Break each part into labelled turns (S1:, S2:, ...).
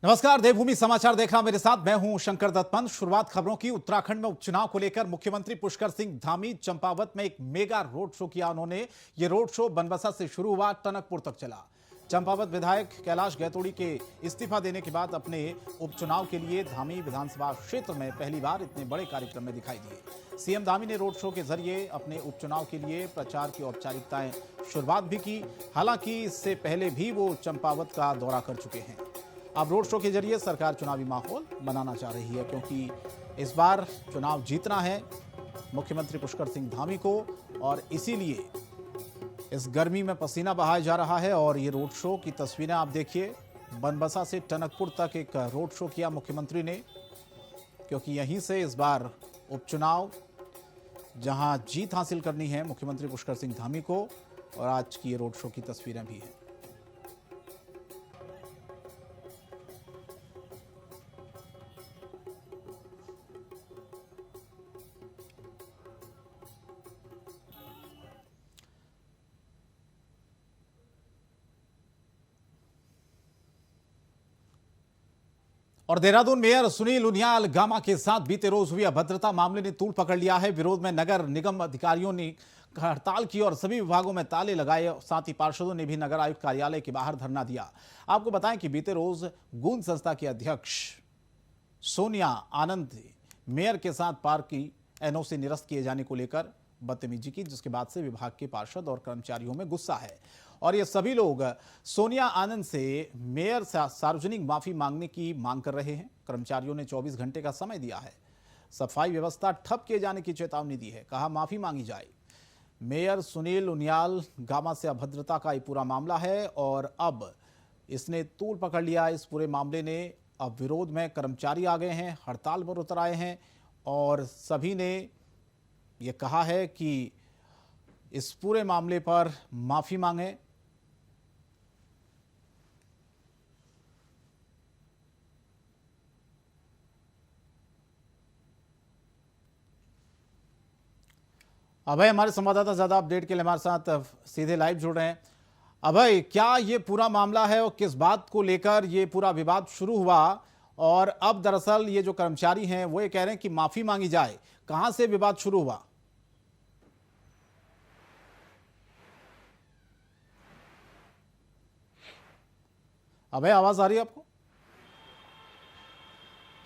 S1: नमस्कार, देवभूमि समाचार देखना मेरे साथ। मैं हूं शंकर दत्तपंत। शुरुआत खबरों की। उत्तराखंड में उपचुनाव को लेकर मुख्यमंत्री पुष्कर सिंह धामी चंपावत में एक मेगा रोड शो किया उन्होंने। ये रोड शो बनबसा से शुरू हुआ, टनकपुर तक चला। चंपावत विधायक कैलाश गैतोड़ी के इस्तीफा देने के बाद अपने उपचुनाव के लिए धामी विधानसभा क्षेत्र में पहली बार इतने बड़े कार्यक्रम में दिखाई दिए। सीएम धामी ने रोड शो के जरिए अपने उपचुनाव के लिए प्रचार की औपचारिकताएं शुरुआत भी की। हालांकि इससे पहले भी वो चंपावत का दौरा कर चुके हैं। अब रोड शो के जरिए सरकार चुनावी माहौल बनाना चाह रही है, क्योंकि इस बार चुनाव जीतना है मुख्यमंत्री पुष्कर सिंह धामी को, और इसीलिए इस गर्मी में पसीना बहाया जा रहा है। और ये रोड शो की तस्वीरें आप देखिए। बनबसा से टनकपुर तक एक रोड शो किया मुख्यमंत्री ने, क्योंकि यहीं से इस बार उपचुनाव जहां जीत हासिल करनी है मुख्यमंत्री पुष्कर सिंह धामी को। और आज की ये रोड शो की तस्वीरें भी हैं। और देहरादून मेयर सुनील उनियाल गामा के साथ बीते रोज हुई अभद्रता मामले ने तूल पकड़ लिया है। विरोध में नगर निगम अधिकारियों ने हड़ताल की और सभी विभागों में ताले लगाए। साथ ही पार्षदों ने भी नगर आयुक्त कार्यालय के बाहर धरना दिया। आपको बताएं कि बीते रोज गूंज संस्था की अध्यक्ष सोनिया आनंद मेयर के साथ पार्क की एनओसी निरस्त किए जाने को लेकर बदतमीजी की, जिसके बाद से विभाग के पार्षद और कर्मचारियों में गुस्सा है। और ये सभी लोग सोनिया आनंद से मेयर से सार्वजनिक माफी मांगने की मांग कर रहे हैं। कर्मचारियों ने 24 घंटे का समय दिया है। सफाई व्यवस्था ठप किए जाने की चेतावनी दी है। कहा माफी मांगी जाए। मेयर सुनील उनियाल गामा से अभद्रता का ये पूरा मामला है और अब इसने तूल पकड़ लिया। इस पूरे मामले ने अब विरोध में कर्मचारी आ गए हैं, हड़ताल पर उतर आए हैं और सभी ने यह कहा है कि इस पूरे मामले पर माफी मांगे। अभय हमारे संवाददाता ज्यादा अपडेट के लिए हमारे साथ सीधे लाइव जुड़ रहे हैं। अभय, क्या ये पूरा मामला है और किस बात को लेकर ये पूरा विवाद शुरू हुआ? और अब दरअसल ये जो कर्मचारी हैं वो ये कह रहे हैं कि माफी मांगी जाए। कहां से विवाद शुरू हुआ? अभय, आवाज आ रही है आपको?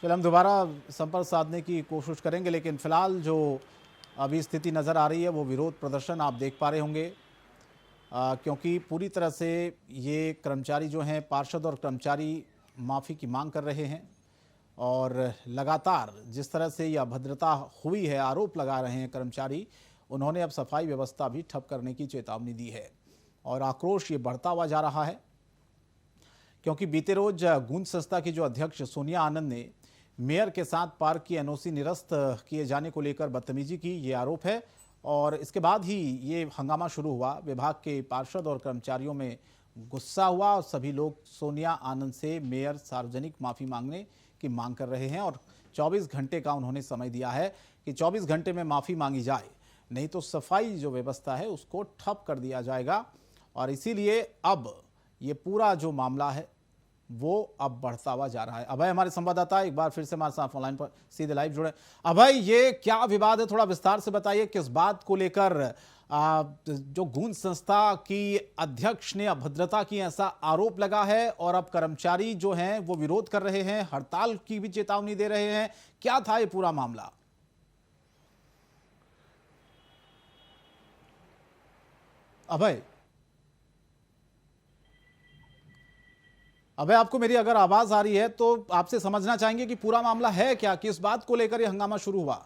S1: चलिए हम दोबारा संपर्क साधने की कोशिश करेंगे, लेकिन फिलहाल जो अभी स्थिति नज़र आ रही है वो विरोध प्रदर्शन आप देख पा रहे होंगे। क्योंकि पूरी तरह से ये कर्मचारी जो हैं, पार्षद और कर्मचारी माफ़ी की मांग कर रहे हैं और लगातार जिस तरह से यह अभद्रता हुई है, आरोप लगा रहे हैं कर्मचारी, उन्होंने अब सफाई व्यवस्था भी ठप करने की चेतावनी दी है और आक्रोश ये बढ़ता हुआ जा रहा है। क्योंकि बीते रोज गूंज संस्था की जो अध्यक्ष सोनिया आनंद ने मेयर के साथ पार्क की एनओसी निरस्त किए जाने को लेकर बदतमीजी की, ये आरोप है। और इसके बाद ही ये हंगामा शुरू हुआ। विभाग के पार्षद और कर्मचारियों में गुस्सा हुआ और सभी लोग सोनिया आनंद से मेयर सार्वजनिक माफी मांगने की मांग कर रहे हैं और 24 घंटे का उन्होंने समय दिया है कि 24 घंटे में माफी मांगी जाए, नहीं तो सफाई जो व्यवस्था है उसको ठप कर दिया जाएगा। और इसीलिए अब ये पूरा जो मामला है वो अब बढ़ता हुआ जा रहा है। अभय हमारे संवाददाता एक बार फिर से हमारे साथ ऑनलाइन पर सीधे लाइव जुड़े। अभय, ये क्या विवाद है, थोड़ा विस्तार से बताइए। किस बात को लेकर जो गूंज संस्था की अध्यक्ष ने अभद्रता की ऐसा आरोप लगा है और अब कर्मचारी जो हैं वो विरोध कर रहे हैं, हड़ताल की भी चेतावनी दे रहे हैं। क्या था ये पूरा मामला? अभय, अबे आपको मेरी अगर आवाज आ रही है तो आपसे समझना चाहेंगे कि पूरा मामला है क्या, किस बात को लेकर यह हंगामा शुरू हुआ?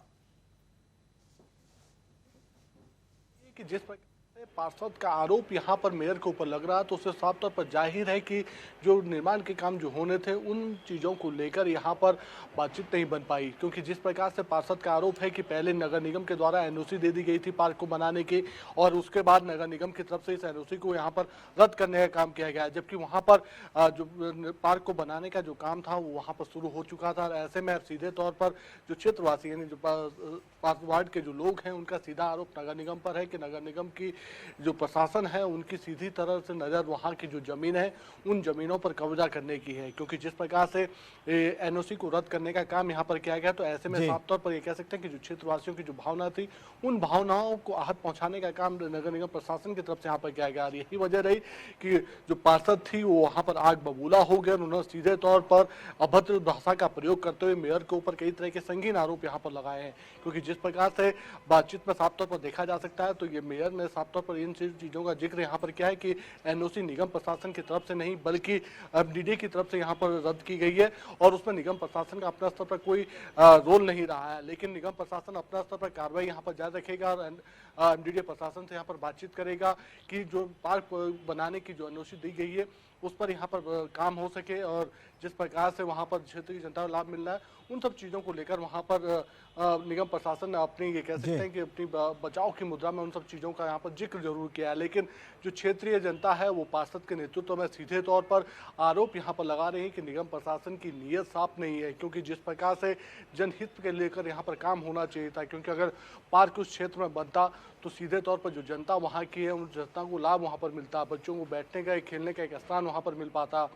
S2: कि जिस प्रकार से पार्षद का आरोप यहाँ पर मेयर के ऊपर लग रहा है, तो उससे साफ तौर पर जाहिर है कि जो निर्माण के काम जो होने थे उन चीज़ों को लेकर यहाँ पर बातचीत नहीं बन पाई। क्योंकि जिस प्रकार से पार्षद का आरोप है कि पहले नगर निगम के द्वारा एनओसी दे दी गई थी पार्क को बनाने की, और उसके बाद नगर निगम की तरफ से इस एनओसी को यहाँ पर रद्द करने का काम किया गया, जबकि वहाँ पर जो पार्क को बनाने का जो काम था वो वहाँ पर शुरू हो चुका था। ऐसे में सीधे तौर पर जो क्षेत्रवासी यानी जो वार्ड के जो लोग हैं उनका सीधा आरोप नगर निगम पर है कि नगर निगम की जो प्रशासन है उनकी सीधी तरह से नज़र वहाँ की जो ज़मीन है उन ज़मीनों पर कब्जा करने की है, क्योंकि जिस प्रकार से एनओसी को रद्द करने का काम यहाँ पर किया गया, तो ऐसे में
S1: जी।
S2: साफ तौर पर ये कह सकते हैं कि जो क्षेत्रवासियों की जो भावना थी उन भावनाओं को आहत पहुंचाने का काम नगर निगम प्रशासन की तरफ से यहाँ पर किया गया। और यही वजह रही कि जो पार्षद थी वो वहाँ पर आग बबूला हो गए। उन्होंने सीधे तौर पर अभद्र भाषा का प्रयोग करते हुए मेयर के ऊपर कई तरह के संगीन आरोप यहाँ पर लगाए हैं, क्योंकि जिस प्रकार से बातचीत में साफ तौर पर देखा जा सकता है तो ये मेयर ने साफ तौर पर इन चीज़ों का जिक्र यहाँ पर किया है कि एनओसी निगम प्रशासन की तरफ से नहीं बल्कि एमडीडी की तरफ से यहाँ पर रद्द की गई है और उसमें निगम प्रशासन का अपना स्तर पर कोई रोल नहीं रहा है। लेकिन निगम प्रशासन अपना स्तर पर कार्रवाई यहाँ पर जारी रखेगा और एमडीडी प्रशासन से यहाँ पर बातचीत करेगा कि जो पार्क बनाने की जो एनओसी दी गई है उस पर यहाँ पर काम हो सके और जिस प्रकार से वहाँ पर क्षेत्र की जनता को लाभ मिल रहा है उन सब चीज़ों को लेकर वहाँ पर निगम प्रशासन ने अपनी ये कह सकते हैं कि अपनी बचाव की मुद्रा में उन सब चीज़ों का यहाँ पर जिक्र जरूर किया है। लेकिन जो क्षेत्रीय जनता है वो पार्षद के नेतृत्व में सीधे तौर पर आरोप यहाँ पर लगा रही है कि निगम प्रशासन की नीयत साफ नहीं है, क्योंकि जिस प्रकार से जनहित के लेकर यहाँ पर काम होना चाहिए था, क्योंकि अगर पार्क उस क्षेत्र में बनता तो सीधे तौर पर जो जनता वहाँ की है उन जनता को लाभ वहाँ पर मिलता, बच्चों को बैठने का खेलने का एक स्थान वहाँ पर मिल पाता,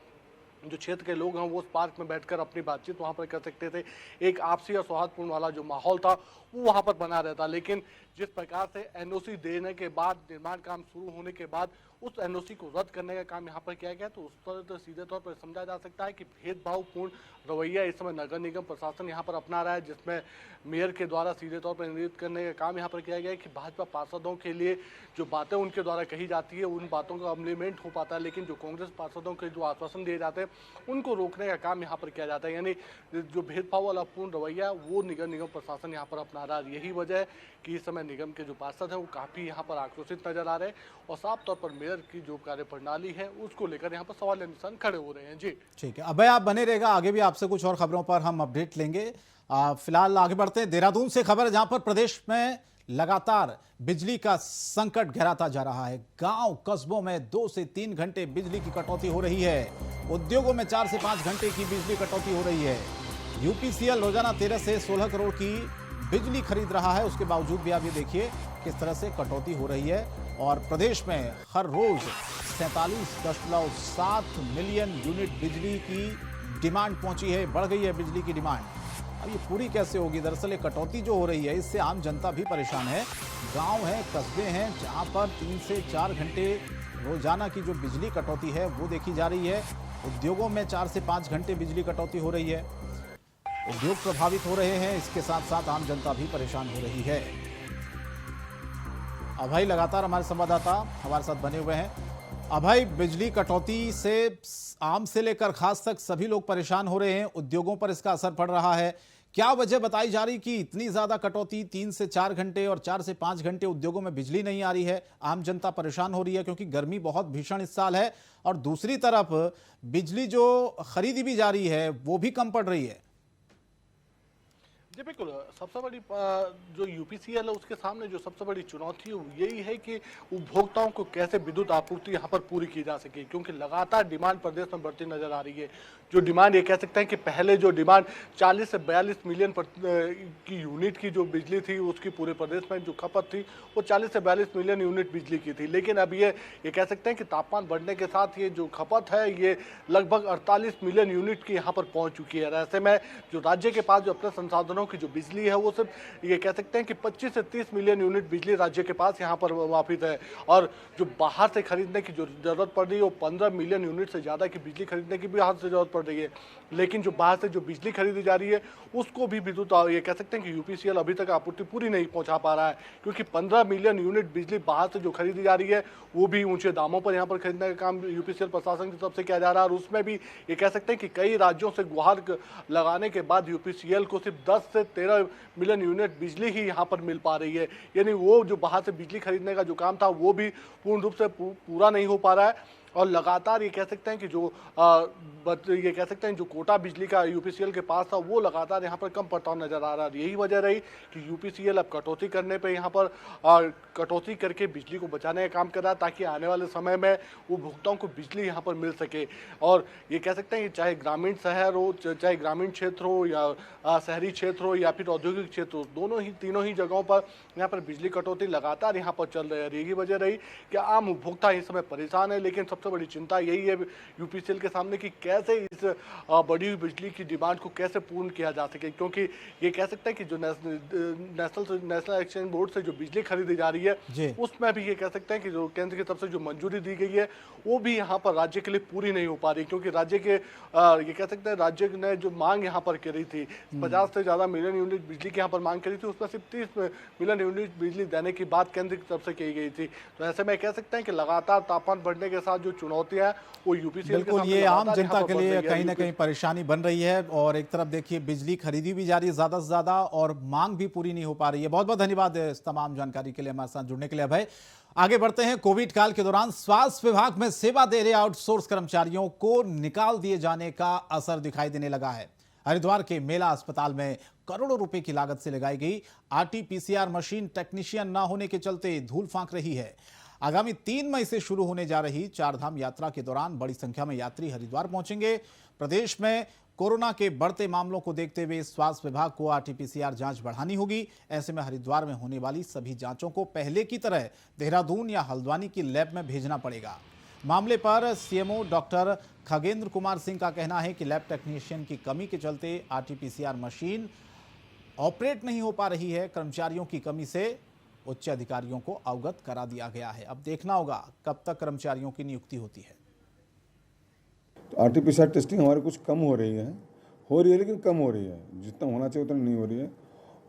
S2: जो क्षेत्र के लोग हैं वो उस पार्क में बैठकर अपनी बातचीत वहाँ पर कर सकते थे, एक आपसी और सौहार्दपूर्ण वाला जो माहौल था वो वहाँ पर बना रहता। लेकिन जिस प्रकार से एनओसी देने के बाद निर्माण काम शुरू होने के बाद उस एनओसी को रद्द करने का काम यहाँ पर किया गया, तो उस पर तो सीधे तौर पर समझा जा सकता है कि भेदभावपूर्ण रवैया इस समय नगर निगम प्रशासन यहाँ पर अपना रहा है, जिसमें मेयर के द्वारा सीधे तौर पर इंगित करने का काम यहाँ पर किया गया है कि भाजपा पार्षदों के लिए जो बातें उनके द्वारा कही जाती है उन बातों का इम्प्लीमेंट हो पाता है, लेकिन जो कांग्रेस पार्षदों के जो आश्वासन दिए जाते हैं उनको रोकने का काम यहाँ पर किया जाता है। यानी जो भेदभाव वाला पूर्ण रवैया वो नगर निगम प्रशासन यहाँ पर अपना रहा है। यही वजह है कि इस समय निगम के जो पार्षद हैं वो काफ़ी यहाँ पर आक्रोशित नजर आ रहे हैं और साफ तौर पर मेयर की जो कार्यप्रणाली है उसको लेकर यहाँ पर सवाल निशान खड़े हो रहे हैं। जी
S1: ठीक है, अभय आप बने रहेगा, आगे भी आपसे कुछ और खबरों पर हम अपडेट लेंगे। फिलहाल आगे बढ़ते हैं देहरादून से खबर है, जहां पर प्रदेश में लगातार बिजली का संकट गहराता जा रहा है। गांव कस्बों में 2 से 3 घंटे बिजली की कटौती हो रही है। उद्योगों में 4 से 5 घंटे की बिजली कटौती हो रही है। यूपीसीएल रोजाना 13 से 16 करोड़ की बिजली खरीद रहा है, उसके बावजूद भी आप ये देखिए किस तरह से कटौती हो रही है। और प्रदेश में हर रोज 47.7 मिलियन यूनिट बिजली की डिमांड पहुंची है, बढ़ गई है बिजली की डिमांड। अब ये पूरी कैसे होगी? दरअसल कटौती जो हो रही है इससे आम जनता भी परेशान है। गांव हैं, कस्बे हैं जहां पर 3 से 4 घंटे रोजाना की जो बिजली कटौती है वो देखी जा रही है। उद्योगों में 4 से 5 घंटे बिजली कटौती हो रही है। उद्योग प्रभावित हो रहे हैं, इसके साथ साथ आम जनता भी परेशान हो रही है। अभय लगातार हमारे संवाददाता हमारे साथ बने हुए हैं। अभय, बिजली कटौती से आम से लेकर खास तक सभी लोग परेशान हो रहे हैं, उद्योगों पर इसका असर पड़ रहा है। क्या वजह बताई जा रही कि इतनी ज्यादा कटौती 3 से 4 घंटे और 4 से 5 घंटे उद्योगों में बिजली नहीं आ रही है? आम जनता परेशान हो रही है क्योंकि गर्मी बहुत भीषण इस साल है और दूसरी तरफ बिजली जो खरीदी भी जा रही है वो भी कम पड़ रही है।
S2: जी बिल्कुल, सबसे बड़ी जो यूपीसीएल है उसके सामने जो सबसे बड़ी चुनौती है वो यही है कि उपभोक्ताओं को कैसे विद्युत आपूर्ति यहाँ पर पूरी की जा सके, क्योंकि लगातार डिमांड प्रदेश में बढ़ती नजर आ रही है। जो डिमांड ये कह सकते हैं कि पहले जो डिमांड 40 से 42 मिलियन की यूनिट की जो बिजली थी उसकी पूरे प्रदेश में जो खपत थी वो 40 से 42 मिलियन यूनिट बिजली की थी, लेकिन अब ये कह सकते हैं कि तापमान बढ़ने के साथ ये जो खपत है ये लगभग 48 मिलियन यूनिट की यहाँ पर पहुँच चुकी है। ऐसे में जो राज्य के पास जो अपने संसाधनों की जो बिजली है वो सिर्फ ये कह सकते हैं कि 25 से 30 मिलियन यूनिट बिजली राज्य के पास यहाँ पर वापिस है, और जो बाहर से खरीदने की जो जरूरत पड़ रही है वो 15 मिलियन यूनिट से ज़्यादा की बिजली खरीदने की भी बाहर से जरूरत पड़ रही है। लेकिन जो बाहर से जो बिजली खरीदी जा रही है उसको भी विद्युत ये कह सकते हैं कि यूपीसीएल अभी तक आपूर्ति पूरी नहीं पहुंचा पा रहा है, क्योंकि 15 मिलियन यूनिट बिजली बाहर से जो खरीदी जा रही है वो भी ऊंचे दामों पर यहाँ पर खरीदने का काम यूपीसीएल प्रशासन की तरफ से किया जा रहा है। और उसमें भी ये कह सकते हैं कि कई राज्यों से गुहार लगाने के बाद यूपीसीएल को सिर्फ 10 से 13 मिलियन यूनिट बिजली ही यहाँ पर मिल पा रही है। यानी वो जो बाहर से बिजली खरीदने का जो काम था वो भी पूर्ण रूप से पूरा नहीं हो पा रहा है। और लगातार ये कह सकते हैं कि जो ये कह सकते हैं जो कोटा बिजली का यूपीसीएल के पास था वो लगातार यहाँ पर कम पड़ता हुआ नजर आ रहा है। यही वजह रही कि यूपीसीएल अब कटौती करने पे यहाँ पर कटौती करके बिजली को बचाने का काम कर रहा है, ताकि आने वाले समय में उपभोक्ताओं को बिजली यहाँ पर मिल सके। और ये कह सकते हैं कि चाहे ग्रामीण शहर हो, चाहे ग्रामीण क्षेत्र हो या शहरी क्षेत्र हो या फिर औद्योगिक क्षेत्र हो, दोनों ही तीनों ही जगहों पर यहाँ पर बिजली कटौती लगातार यहाँ पर चल रही है। यही वजह रही कि आम उपभोक्ता इस समय परेशान है। लेकिन सबसे बड़ी चिंता यही है यूपीसीएल के सामने कि कैसे इस बढ़ी हुई बिजली की डिमांड को कैसे पूर्ण किया जा सके, क्योंकि ये कह सकते हैं कि जो नेशनल एक्सचेंज बोर्ड से जो बिजली खरीदी जा रही है उसमें भी ये कह सकते हैं कि जो केंद्र की तरफ से जो मंजूरी दी गई है वो भी यहाँ पर राज्य के लिए पूरी नहीं हो पा रही, क्योंकि राज्य के ये कह सकते हैं राज्य ने जो मांग यहाँ पर करी थी 50 से ज़्यादा मिलियन यूनिट बिजली की यहाँ पर मांग करी थी, उसमें सिर्फ 30 मिलियन यूनिट बिजली देने की बात केंद्र की तरफ से की गई थी। तो ऐसे में कह सकते हैं कि लगातार तापमान बढ़ने के साथ जो चुनौतियां हैं वो यूपीसीएल के
S1: बिल्कुल,
S2: सामने
S1: ये आम
S2: लगातार
S1: जनता
S2: यहाँ
S1: के
S2: पर बढ़
S1: लिए
S2: रही है।
S1: कहीं ना कहीं परेशानी बन रही है और एक तरफ देखिए बिजली खरीदी भी जा रही है ज्यादा से ज्यादा और मांग भी पूरी नहीं हो पा रही है। बहुत बहुत धन्यवाद इस तमाम जानकारी के लिए, हमारे साथ जुड़ने के लिए अभय। आगे बढ़ते हैं। कोविड काल के दौरान स्वास्थ्य विभाग में सेवा दे रहे आउटसोर्स कर्मचारियों को निकाल दिए जाने का असर दिखाई देने लगा है। हरिद्वार के मेला अस्पताल में करोड़ों रुपए की लागत से लगाई गई आरटीपीसीआर मशीन टेक्नीशियन न होने के चलते धूल फांक रही है। आगामी 3 मई से शुरू होने जा रही चारधाम यात्रा के दौरान बड़ी संख्या में यात्री हरिद्वार पहुंचेंगे। प्रदेश में कोरोना के बढ़ते मामलों को देखते हुए स्वास्थ्य विभाग को आरटीपीसीआर जांच बढ़ानी होगी। ऐसे में हरिद्वार में होने वाली सभी जांचों को पहले की तरह देहरादून या हल्द्वानी की लैब में भेजना पड़ेगा। मामले पर सीएमओ डॉक्टर खगेंद्र कुमार सिंह का कहना है कि लैब टेक्नीशियन की कमी के चलते आरटीपीसीआर मशीन ऑपरेट नहीं हो पा रही है। कर्मचारियों की कमी से उच्च अधिकारियों को अवगत करा दिया गया है। अब देखना होगा कब तक कर्मचारियों की नियुक्ति होती है।
S3: तो आरटीपीसीआर टेस्टिंग हमारे कुछ कम हो रही है लेकिन कम हो रही है, जितना होना चाहिए उतना नहीं हो रही है।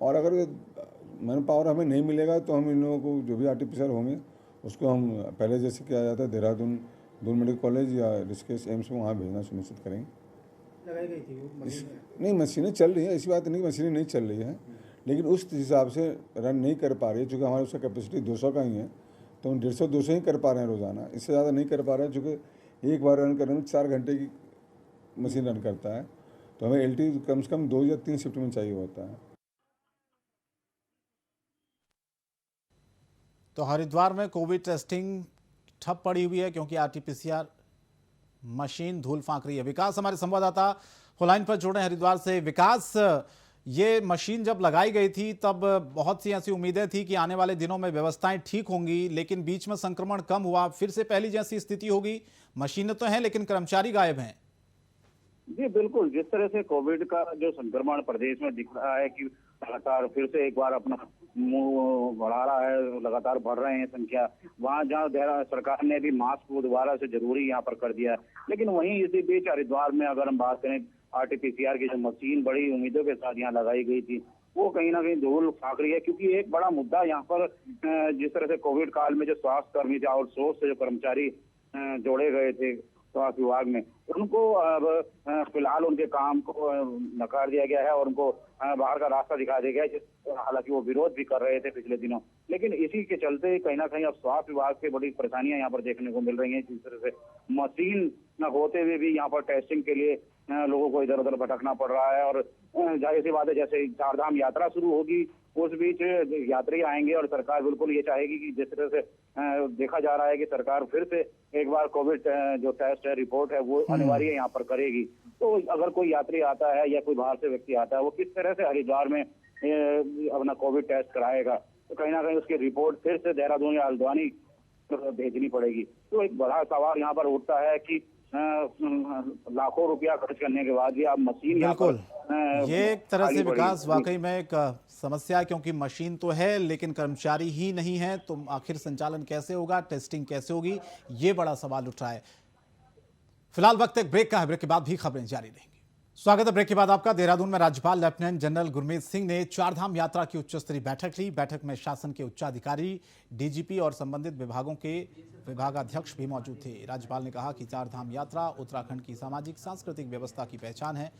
S3: और अगर मैन पावर हमें नहीं मिलेगा तो हम इन लोगों को जो भी आरटीपीसीआर होंगे उसको हम पहले जैसे किया जाता है देहरादून दून मेडिकल कॉलेज या ऋषिकेश एम्स में वहाँ भेजना सुनिश्चित करेंगे।
S4: लगाई गई थी
S3: नहीं, मशीनें चल रही हैं, ऐसी बात नहीं मशीनें नहीं चल रही है, लेकिन उस हिसाब से रन नहीं कर पा रही है। चूँकि हमारे उसका कैपेसिटी 200 का ही है तो हम 150-200 ही कर पा रहे हैं रोज़ाना, इससे ज़्यादा नहीं कर पा रहे हैं। चूँकि एक बार रन करने में 4 घंटे की मशीन रन करता है, तो हमें एलटी कम से कम 2 या 3 शिफ्ट में चाहिए होता है।
S1: तो हरिद्वार में कोविड टेस्टिंग ठप पड़ी हुई है क्योंकि आरटीपीसीआर मशीन धूल फांक रही है। विकास हमारे संवाददाता लाइन पर जुड़े हैं हरिद्वार से। विकास, ये मशीन जब लगाई गई थी तब बहुत सी ऐसी उम्मीदें थी कि आने वाले दिनों में व्यवस्थाएं ठीक होंगी, लेकिन बीच में संक्रमण कम हुआ, फिर से पहली जैसी स्थिति होगी। मशीनें तो हैं लेकिन कर्मचारी गायब हैं।
S5: जी बिल्कुल, जिस तरह से कोविड का जो संक्रमण प्रदेश में दिख रहा है कि लगातार फिर से एक बार अपना मुंह बढ़ा रहा है, लगातार बढ़ रहे हैं संख्या। वहाँ जहाँ सरकार ने भी मास्क को दोबारा से जरूरी यहाँ पर कर दिया है, लेकिन वहीं इसी बीच हरिद्वार में अगर हम बात करें आरटीपीसीआर की जो मशीन बड़ी उम्मीदों के साथ यहाँ लगाई गई थी वो कहीं ना कहीं धूल फांक रही है। क्योंकि एक बड़ा मुद्दा यहाँ पर जिस तरह से कोविड काल में जो स्वास्थ्य कर्मी थे, आउटसोर्स से जो कर्मचारी जोड़े गए थे स्वास्थ्य विभाग में, उनको अब फिलहाल उनके काम को नकार दिया गया है और उनको बाहर का रास्ता दिखा दिया गया है। हालांकि वो विरोध भी कर रहे थे पिछले दिनों, लेकिन इसी के चलते कहीं ना कहीं अब स्वास्थ्य विभाग से बड़ी परेशानियां यहाँ पर देखने को मिल रही हैं। जिस तरह से मशीन न होते हुए भी यहाँ पर टेस्टिंग के लिए लोगों को इधर उधर भटकना पड़ रहा है। और जाहिर सी बात है, जैसे चारधाम यात्रा शुरू होगी उस बीच यात्री आएंगे और सरकार बिल्कुल ये चाहेगी कि जिस तरह से देखा जा रहा है कि सरकार फिर से एक बार कोविड जो टेस्ट है, रिपोर्ट है, वो अनिवार्य यहाँ पर करेगी। तो अगर कोई यात्री आता है या कोई बाहर से व्यक्ति आता है, वो किस तरह से हरिद्वार में अपना कोविड टेस्ट कराएगा, तो कहीं ना कहीं उसकी रिपोर्ट फिर से देहरादून या हल्द्वानी भेजनी पड़ेगी। तो एक बड़ा सवाल यहाँ पर उठता है कि लाखों रुपया खर्च करने के बाद भी आप मशीन
S1: बिल्कुल, ये एक तरह से विकास वाकई में एक समस्या है, क्योंकि मशीन तो है लेकिन कर्मचारी ही नहीं है, तो आखिर संचालन कैसे होगा, टेस्टिंग कैसे होगी, ये बड़ा सवाल उठ रहा है। फिलहाल वक्त एक ब्रेक का है, ब्रेक के बाद भी खबरें जारी रहेंगी। स्वागत है ब्रेक के बाद आपका। देहरादून में राज्यपाल लेफ्टिनेंट जनरल गुरमीत सिंह ने चारधाम यात्रा की उच्च स्तरीय बैठक ली। बैठक में शासन के उच्चाधिकारी, डीजीपी और संबंधित विभागों के विभागाध्यक्ष भी मौजूद थे। राज्यपाल ने कहा कि चारधाम यात्रा उत्तराखंड की सामाजिक सांस्कृतिक व्यवस्था की पहचान है।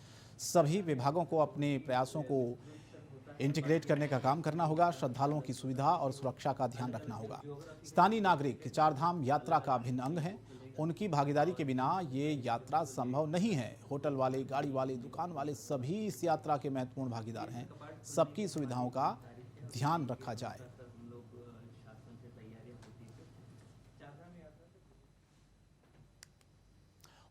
S1: सभी विभागों को अपने प्रयासों को इंटीग्रेट करने का काम करना होगा। श्रद्धालुओं की सुविधा और सुरक्षा का ध्यान रखना होगा। स्थानीय नागरिक चारधाम यात्रा का अभिन्न अंग है। उनकी भागीदारी के बिना ये यात्रा संभव नहीं है। होटल वाले, गाड़ी वाले, दुकान वाले सभी इस यात्रा के महत्वपूर्ण भागीदार हैं। सबकी सुविधाओं का ध्यान रखा जाए।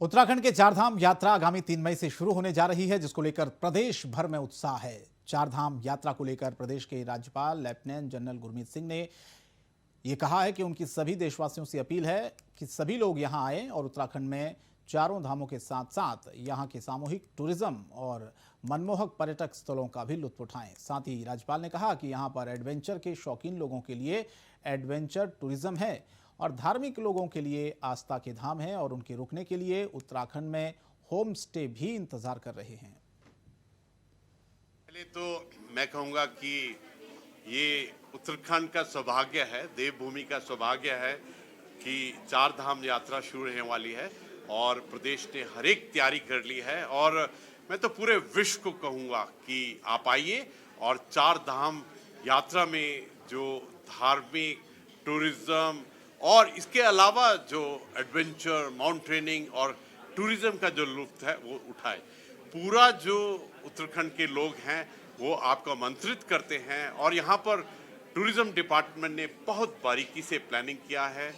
S1: उत्तराखंड के चारधाम यात्रा आगामी 3 मई से शुरू होने जा रही है, जिसको लेकर प्रदेश भर में उत्साह है। चारधाम यात्रा को लेकर प्रदेश के राज्यपाल लेफ्टिनेंट जनरल गुरमीत सिंह ने यह कहा है कि उनकी सभी देशवासियों से अपील है कि सभी लोग यहां आए और उत्तराखंड में चारों धामों के साथ साथ यहां के सामूहिक टूरिज्म और मनमोहक पर्यटक स्थलों का भी लुत्फ उठाएं। साथ ही राज्यपाल ने कहा कि यहां पर एडवेंचर के शौकीन लोगों के लिए एडवेंचर टूरिज्म है और धार्मिक लोगों के लिए आस्था के धाम है और उनके रुकने के लिए उत्तराखंड में होम स्टे भी इंतजार कर रहे हैं।
S6: पहले तो मैं कहूंगा कि ये उत्तराखंड का सौभाग्य है, देवभूमि का सौभाग्य है कि चार धाम यात्रा शुरू होने वाली है और प्रदेश ने हर एक तैयारी कर ली है। और मैं तो पूरे विश्व को कहूंगा कि आप आइए और चार धाम यात्रा में जो धार्मिक, टूरिज्म और इसके अलावा जो एडवेंचर, माउंटेनिंग और टूरिज्म का जो लुत्फ है वो उठाए। पूरा जो उत्तराखंड के लोग हैं वो आपको आमंत्रित करते हैं और यहाँ पर टूरिज्म डिपार्टमेंट ने बहुत बारीकी से प्लानिंग किया है।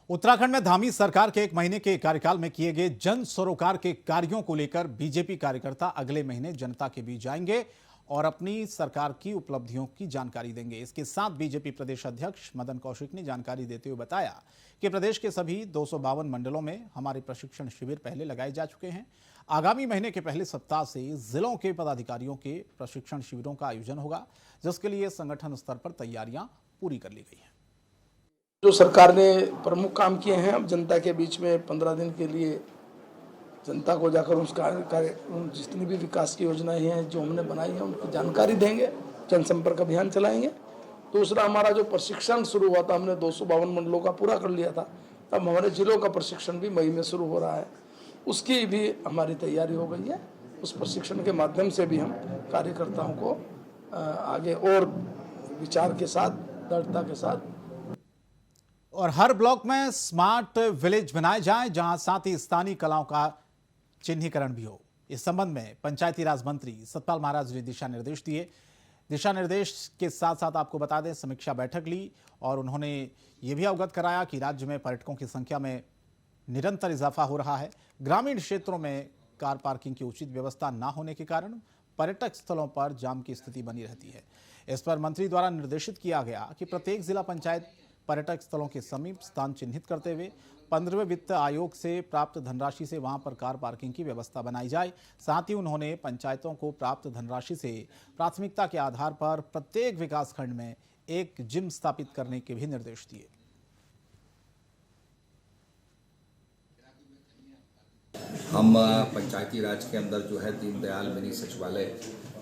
S1: उत्तराखंड में धामी सरकार के 1 महीने के कार्यकाल में किए गए जन सरोकार के कार्यों को लेकर बीजेपी कार्यकर्ता अगले महीने जनता के बीच जाएंगे और अपनी सरकार की उपलब्धियों की जानकारी देंगे। इसके साथ बीजेपी प्रदेश अध्यक्ष मदन कौशिक ने जानकारी देते हुए बताया कि प्रदेश के सभी 252 मंडलों में हमारे प्रशिक्षण शिविर पहले लगाए जा चुके हैं। आगामी महीने के पहले सप्ताह से जिलों के पदाधिकारियों के प्रशिक्षण शिविरों का आयोजन होगा, जिसके लिए संगठन स्तर पर तैयारियां पूरी कर ली गई हैं।
S7: जो सरकार ने प्रमुख काम किए हैं, अब जनता के बीच में 15 दिन के लिए जनता को जाकर उसका जितनी भी विकास की योजनाएं हैं जो हमने बनाई हैं उनकी जानकारी देंगे, जनसंपर्क अभियान चलाएंगे। दूसरा, हमारा जो प्रशिक्षण शुरू हुआ था, हमने 252 मंडलों का पूरा कर लिया था, अब हमारे जिलों का प्रशिक्षण भी मई में शुरू हो रहा है, उसकी भी हमारी तैयारी हो गई है। उस प्रशिक्षण के माध्यम से भी हम कार्यकर्ताओं को आगे और विचार के साथ, दृढ़ता के साथ
S1: और हर ब्लॉक में स्मार्ट विलेज बनाए जाएं, जहां साथ ही स्थानीय कलाओं का चिन्हीकरण भी हो। इस संबंध में पंचायती राज मंत्री सतपाल महाराज ने दिशा निर्देश दिए। दिशा निर्देश के साथ साथ आपको बता दें, समीक्षा बैठक ली और उन्होंने ये भी अवगत कराया कि राज्य में पर्यटकों की संख्या में निरंतर इजाफा हो रहा है। ग्रामीण क्षेत्रों में कार पार्किंग की उचित व्यवस्था न होने के कारण पर्यटक स्थलों पर जाम की स्थिति बनी रहती है। इस पर मंत्री द्वारा निर्देशित किया गया कि प्रत्येक जिला पंचायत पर्यटक स्थलों के समीप स्थान चिन्हित करते हुए 15वें वित्त आयोग से प्राप्त धनराशि से वहां पर कार पार्किंग की व्यवस्था बनाई जाए। साथ ही उन्होंने पंचायतों को प्राप्त धनराशि से प्राथमिकता के आधार पर प्रत्येक विकासखंड में एक जिम स्थापित करने के भी निर्देश दिए।
S8: हम पंचायती राज के अंदर जो है दीनदयाल मिनी सचिवालय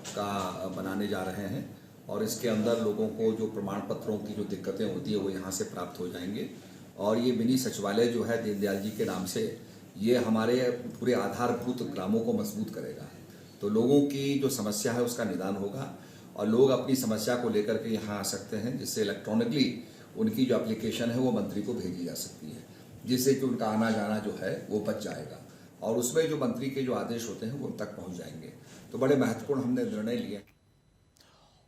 S8: का बनाने जा रहे हैं और इसके अंदर लोगों को जो प्रमाण पत्रों की जो दिक्कतें होती है वो यहाँ से प्राप्त हो जाएंगे। और ये मिनी सचिवालय जो है दीनदयाल जी के नाम से, ये हमारे पूरे आधारभूत ग्रामों को मजबूत करेगा। तो लोगों की जो समस्या है उसका निदान होगा और लोग अपनी समस्या को लेकर के यहाँ आ सकते हैं, जिससे इलेक्ट्रॉनिकली उनकी जो एप्लीकेशन है वो मंत्री को भेजी जा सकती है, जिससे कि उनका आना जाना जो है वो बच जाएगा और उसमें जो मंत्री के जो आदेश होते हैं वो उन तक पहुँच जाएंगे। तो बड़े महत्वपूर्ण हमने निर्णय लिए।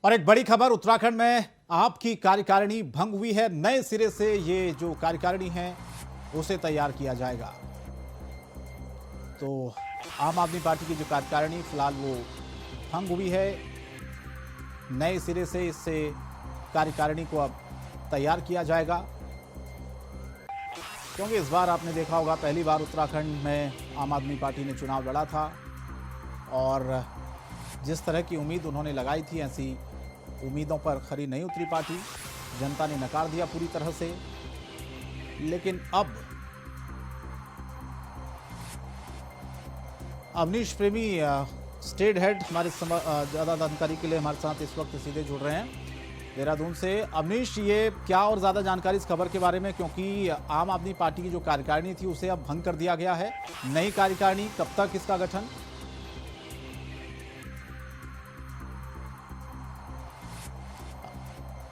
S1: और एक बड़ी खबर, उत्तराखंड में आपकी कार्यकारिणी भंग हुई है। नए सिरे से ये जो कार्यकारिणी है उसे तैयार किया जाएगा। तो आम आदमी पार्टी की जो कार्यकारिणी फिलहाल वो भंग हुई है। नए सिरे से इससे कार्यकारिणी को अब तैयार किया जाएगा, क्योंकि इस बार आपने देखा होगा पहली बार उत्तराखंड में आम आदमी पार्टी ने चुनाव लड़ा था और जिस तरह की उम्मीद उन्होंने लगाई थी, ऐसी उम्मीदों पर खरी नहीं उतरी पार्टी। जनता ने नकार दिया पूरी तरह से। लेकिन अब अवनीश प्रेमी स्टेट हेड हमारे ज़्यादा जानकारी के लिए हमारे साथ इस वक्त सीधे जुड़ रहे हैं देहरादून से। अवनीश, ये क्या और ज़्यादा जानकारी इस खबर के बारे में, क्योंकि आम आदमी पार्टी की जो कार्यकारिणी थी उसे अब भंग कर दिया गया है। नई कार्यकारिणी कब तक, इसका गठन?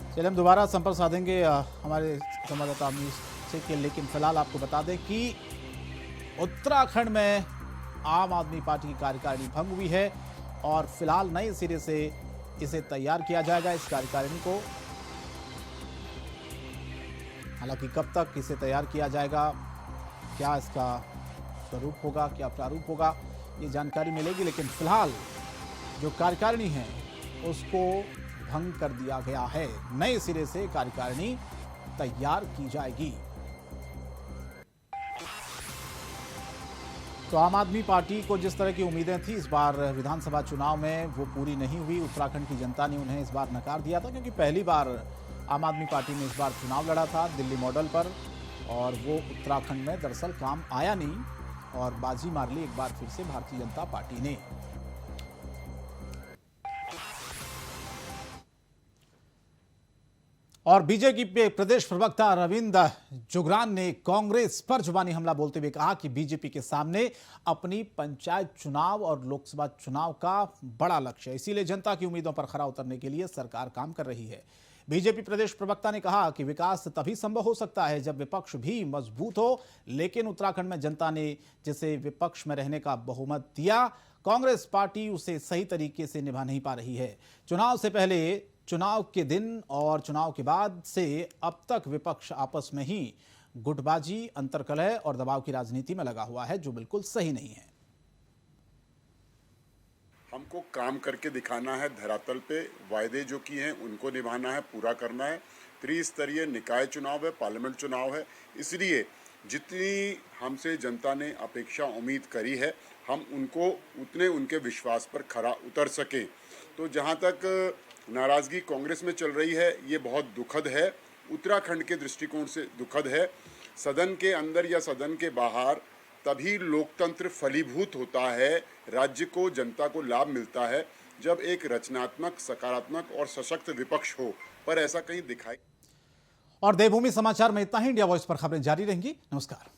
S1: चलिए हम दोबारा संपर्क साधेंगे हमारे संवाददाता अवनीश से कि लेकिन फिलहाल आपको बता दें कि उत्तराखंड में आम आदमी पार्टी की कार्यकारिणी भंग हुई है और फिलहाल नए सिरे से इसे तैयार किया जाएगा, इस कार्यकारिणी को। हालांकि कब तक इसे तैयार किया जाएगा, क्या इसका स्वरूप होगा, क्या प्रारूप होगा, ये जानकारी मिलेगी। लेकिन फिलहाल जो कार्यकारिणी है उसको भंग कर दिया गया है, नए सिरे से कार्यकारिणी तैयार की जाएगी। तो आम आदमी पार्टी को जिस तरह की उम्मीदें थी इस बार विधानसभा चुनाव में, वो पूरी नहीं हुई। उत्तराखंड की जनता ने उन्हें इस बार नकार दिया था, क्योंकि पहली बार आम आदमी पार्टी ने इस बार चुनाव लड़ा था दिल्ली मॉडल पर, और वो उत्तराखंड में दरअसल काम आया नहीं और बाजी मार ली एक बार फिर से भारतीय जनता पार्टी ने। और बीजेपी के प्रदेश प्रवक्ता रविंद्र जुगरान ने कांग्रेस पर जुबानी हमला बोलते हुए कहा कि बीजेपी के सामने अपनी पंचायत चुनाव और लोकसभा चुनाव का बड़ा लक्ष्य है, इसीलिए जनता की उम्मीदों पर खरा उतरने के लिए सरकार काम कर रही है। बीजेपी प्रदेश प्रवक्ता ने कहा कि विकास तभी संभव हो सकता है जब विपक्ष भी मजबूत हो, लेकिन उत्तराखंड में जनता ने जिसे विपक्ष में रहने का बहुमत दिया, कांग्रेस पार्टी उसे सही तरीके से निभा नहीं पा रही है। चुनाव से पहले, चुनाव के दिन और चुनाव के बाद से अब तक विपक्ष आपस में ही गुटबाजी, अंतर्कलह और दबाव की राजनीति में लगा हुआ है, जो बिल्कुल सही नहीं है।
S9: हमको काम करके दिखाना है, धरातल पे वायदे जो किए हैं उनको निभाना है, पूरा करना है। त्रिस्तरीय निकाय चुनाव है, पार्लियामेंट चुनाव है, इसलिए जितनी हमसे जनता ने अपेक्षा उम्मीद करी है, हम उनको उतने उनके विश्वास पर खरा उतर सकें। तो जहाँ तक नाराज़गी कांग्रेस में चल रही है, ये बहुत दुखद है, उत्तराखंड के दृष्टिकोण से दुखद है। सदन के अंदर या सदन के बाहर तभी लोकतंत्र फलीभूत होता है, राज्य को, जनता को लाभ मिलता है, जब एक रचनात्मक, सकारात्मक और सशक्त विपक्ष हो, पर ऐसा कहीं दिखाई।
S1: और देवभूमि समाचार में इतना ही। इंडिया वॉइस पर खबरें जारी रहेंगी। नमस्कार।